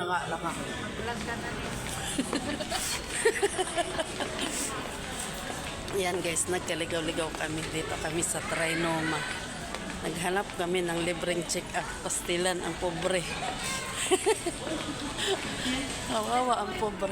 nga lang ako. Vlog ka na rin. Yan guys, nagkaligaw-ligaw kami. Dito kami sa Trinoma. Naghanap kami ng libreng check-up. Pastilan ang pobre. Kawawa ang pobre.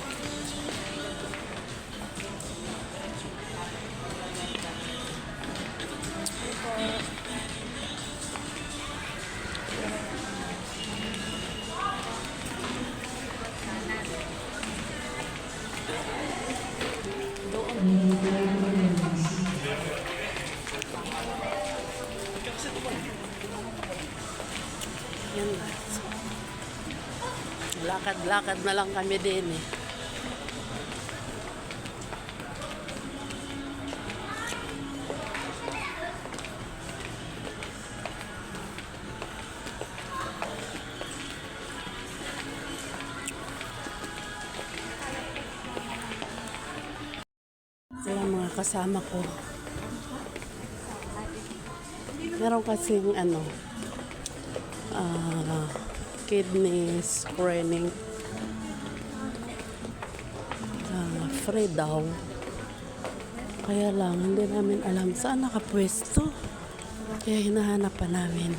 Yan guys. Lakad-lakad na lang kami din eh. Ayan mga kasama ko. Meron kasing kidney screening. Free daw. Kaya lang, hindi namin alam saan nakapwesto. Kaya hinahanap pa namin.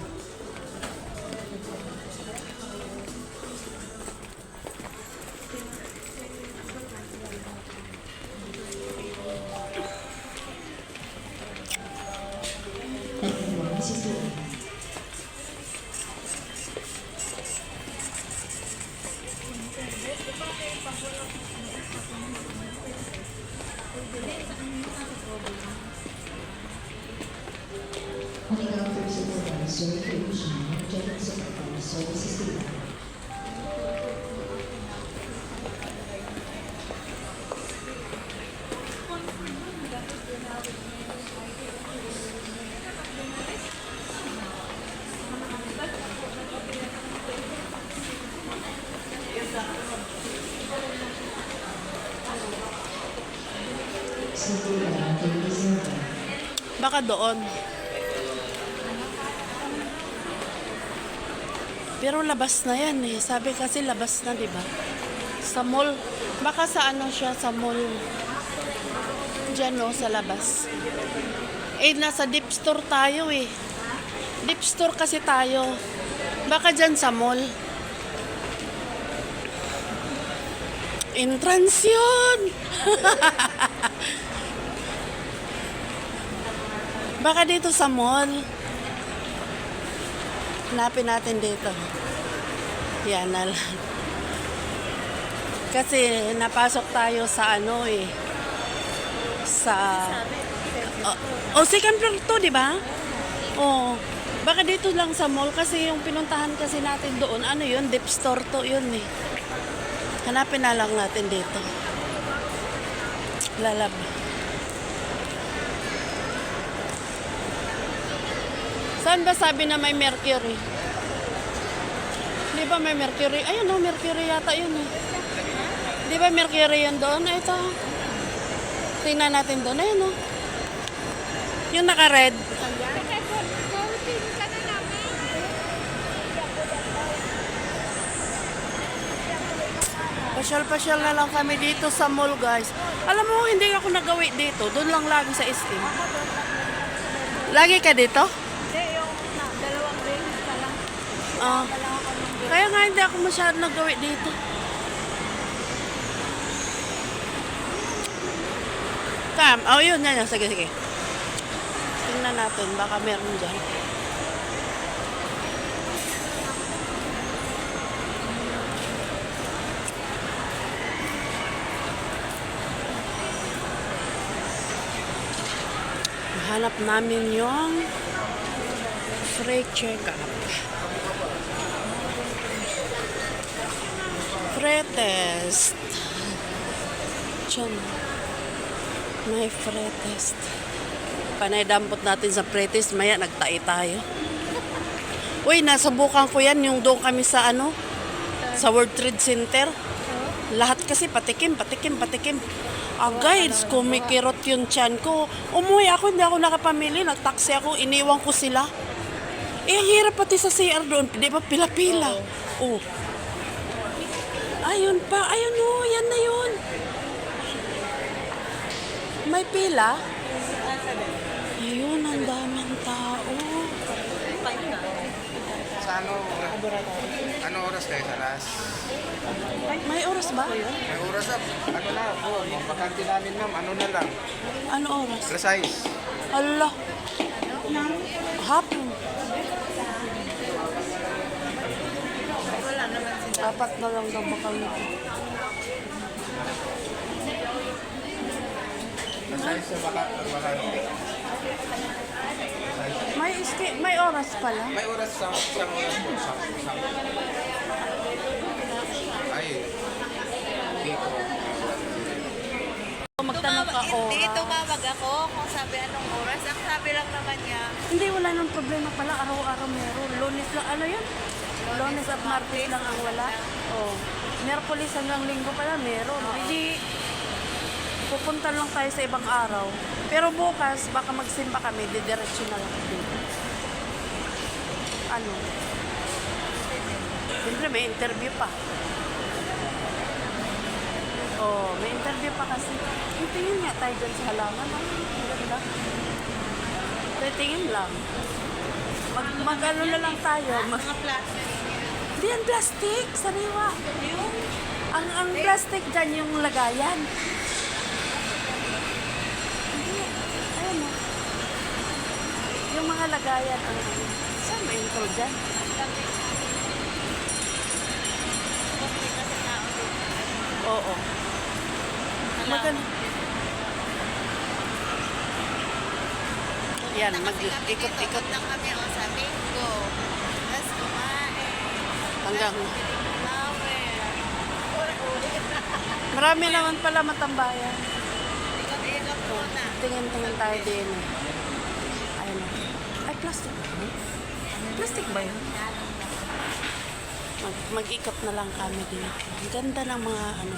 Baka doon. Pero labas na yan eh. Sabi kasi labas na, di ba? Sa mall. Baka sa siya, sa mall. Diyan no, sa labas. Eh, nasa deep store tayo eh. Deep store kasi tayo. Baka dyan sa mall. Entrance yun! Baka dito sa mall. Hanapin natin dito. Yan na lang. Kasi napasok tayo sa sa second floor to, di ba? Baka dito lang sa mall kasi yung pinuntahan kasi natin doon, yun, deep store to yun eh. Hanapin na lang natin dito. Lalab. Saan ba sabi na may mercury? Di ba may mercury? Ayun o, mercury yata yun eh. Di ba mercury yun doon? Ito. Tingnan natin doon. Ayun o. Yung naka-red. Pasyal-pasyal na lang kami dito sa mall guys. Alam mo, hindi ako nagawi dito. Doon lang lagi sa SM. Lagi ka dito? Dalawang ring ka lang. Kaya nga hindi ako masyadong nagawi dito. Yun. Sige. Tingnan natin, baka meron dyan. Hanap namin yung free check-up. Free test. Diyan. May free test. Panay dampot natin sa free test. Maya nagtai tayo. Uy, nasubukan ko yan. Yung doon kami sa sa World Trade Center. Lahat kasi patikim. Guys, kumikirot yung tiyan ko. Umuwi ako, hindi ako nakapamili. Nagtaksi ako, iniwan ko sila. Ang hirap pati sa CR doon. Di ba pila-pila? Ayun pa. Ayun o. Yan na yun. May pila? Ayun, ang daming tao. Sa ano oras kayo sa last? May oras ba? May oras na, ano na, bakante namin ma'am, ano na lang, Ano oras? precise. Allah. Hapon. Apat na lang daw bakal nito. Precise sa bakante. May oras pala. May oras sa oras po, sa ay, dito. Magtanong ka Hindi, oras. tumawag ako kung sabi anong oras. Ang sabi lang naman niya, Hindi, wala nang problema pala. Araw-araw meron. Lunes lang. Ano yun? Lunes at Martes lang ang wala. Oh. Miyerkules hanggang Linggo pala meron. Hindi, pupunta lang tayo sa ibang araw. Pero bukas, baka magsimba kami, didiretso na lang dito. Ano? Siyempre, may interview pa. Oh, may interview pa kasi. Tingin nga tayo dyan sa halaman. Ang ganda. Tingin lang. Mag-ano na lang tayo. mga plastic. Hindi yan plastic, sariwa. Ang plastic dyan yung lagayan. Hindi. Ayan o. Yung mga lagayan. Saan may intro dyan? Oo. Maganda. Yan, mag-ikot-ikot lang kami o sa bingo. Tapos kumain. hanggang... Flower. Marami naman pala matambayan. Ikot-ikot muna. Tingin-tingin tayo din. Ayun o. Ay, plastic ba yun? Plastic ba yun? Mag-ikot na lang kami dito. Ang ganda ng mga ano.